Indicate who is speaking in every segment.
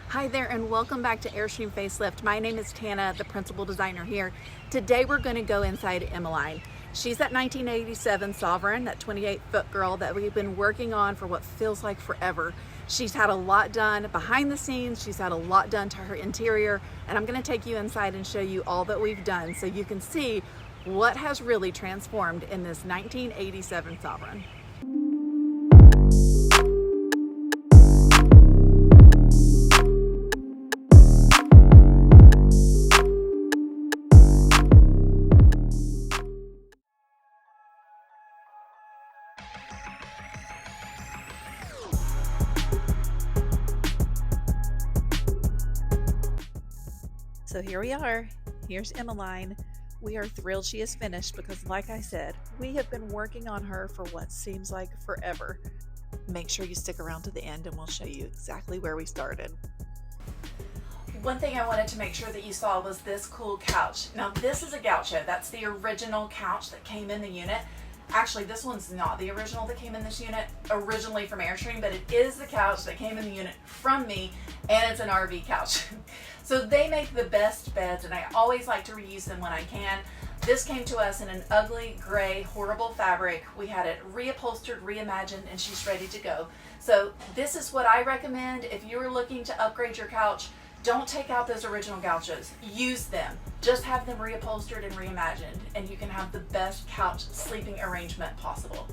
Speaker 1: Hi there and welcome back to Airstream Facelift. My name is Tana, the principal designer here. Today we're going to go inside Emmeline. She's that 1987 Sovereign, that 28-foot girl that we've been working on for what feels like forever. She's had a lot done behind the scenes, she's had a lot done to her interior, and I'm going to take you inside and show you all that we've done so you can see what has really transformed in this 1987 Sovereign. So here we are. Here's Emmeline. We are thrilled she is finished because, like I said, we have been working on her for what seems like forever. Make sure you stick around to the end and we'll show you exactly where we started. One thing I wanted to make sure that you saw was this cool couch. Now this is a gaucho. That's the original couch that came in the unit. Actually, this one's not the original that came in this unit, originally from Airstream, but it is the couch that came in the unit from me, and it's an RV couch. So they make the best beds, and I always like to reuse them when I can. This came to us in an ugly, gray, horrible fabric. We had it reupholstered, reimagined, and she's ready to go. So this is what I recommend if you're looking to upgrade your couch. Don't take out those original gauchos. Use them. Just have them reupholstered and reimagined, and you can have the best couch sleeping arrangement possible.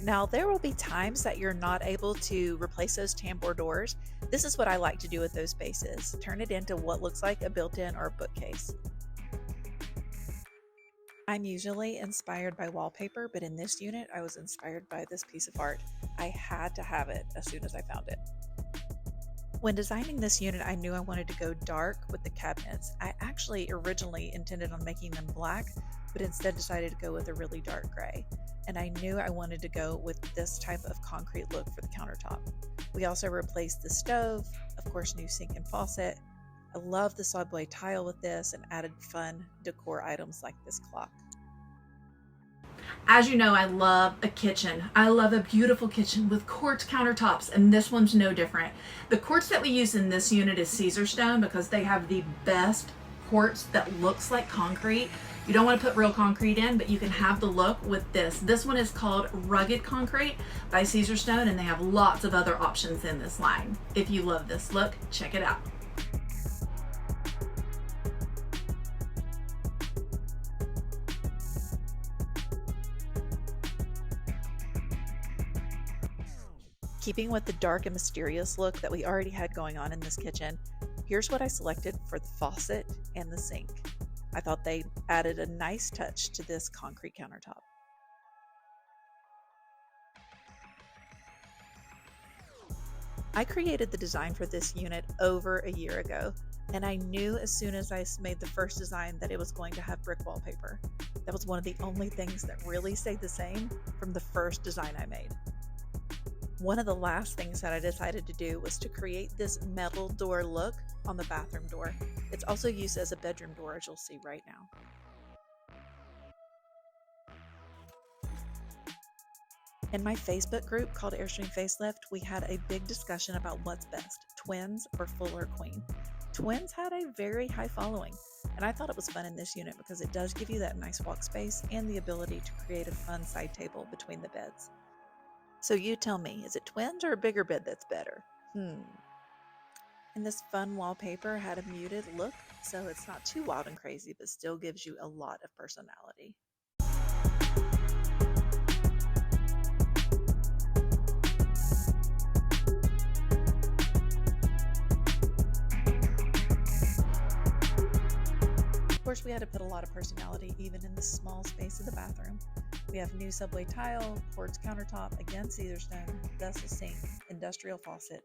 Speaker 1: Now, there will be times that you're not able to replace those tambour doors. This is what I like to do with those spaces. Turn it into what looks like a built-in or a bookcase. I'm usually inspired by wallpaper, but in this unit, I was inspired by this piece of art. I had to have it as soon as I found it. When designing this unit, I knew I wanted to go dark with the cabinets. I actually originally intended on making them black, but instead decided to go with a really dark gray. And I knew I wanted to go with this type of concrete look for the countertop. We also replaced the stove, of course, new sink and faucet. I love the subway tile with this and added fun decor items like this clock. As you know, I love a kitchen. I love a beautiful kitchen with quartz countertops, and this one's no different. The quartz that we use in this unit is Caesar stone because they have the best quartz that looks like concrete. You don't want to put real concrete in, but you can have the look with this. This one is called Rugged Concrete by Caesar Stone, and they have lots of other options in this line. If you love this look, check it out. Keeping with the dark and mysterious look that we already had going on in this kitchen, here's what I selected for the faucet and the sink. I thought they added a nice touch to this concrete countertop. I created the design for this unit over a year ago, and I knew as soon as I made the first design that it was going to have brick wallpaper. That was one of the only things that really stayed the same from the first design I made. One of the last things that I decided to do was to create this metal door look on the bathroom door. It's also used as a bedroom door, as you'll see right now. In my Facebook group called Airstream Facelift, we had a big discussion about what's best, twins or full or queen. Twins had a very high following, and I thought it was fun in this unit because it does give you that nice walk space and the ability to create a fun side table between the beds. So you tell me, is it twins or a bigger bed that's better? And this fun wallpaper had a muted look, so it's not too wild and crazy, but still gives you a lot of personality. Of course, we had to put a lot of personality even in the small space of the bathroom. We have new subway tile, quartz countertop, again Caesar stone, vessel sink, industrial faucet,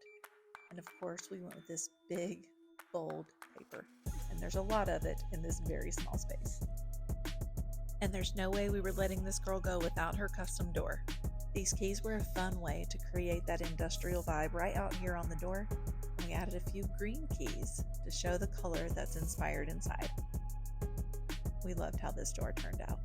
Speaker 1: and of course we went with this big, bold paper. And there's a lot of it in this very small space. And there's no way we were letting this girl go without her custom door. These keys were a fun way to create that industrial vibe right out here on the door, and we added a few green keys to show the color that's inspired inside. We loved how this door turned out.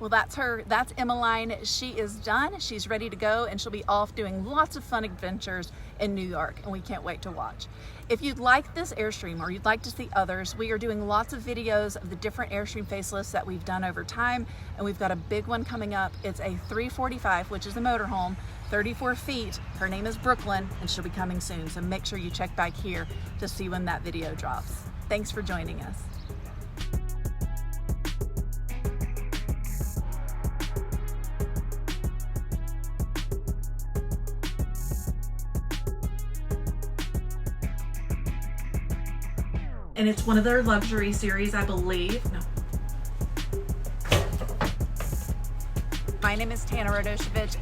Speaker 2: Well, that's her. That's Emmeline. She is done. She's ready to go, and she'll be off doing lots of fun adventures in New York, and we can't wait to watch. If you'd like this Airstream or you'd like to see others, we are doing lots of videos of the different Airstream facelifts that we've done over time, and we've got a big one coming up. It's a 345, which is a motorhome, 34 feet. Her name is Brooklyn, and she'll be coming soon, so make sure you check back here to see when that video drops. Thanks for joining us. And it's one of their luxury series, I believe. No. My name is Tana Radoshevich.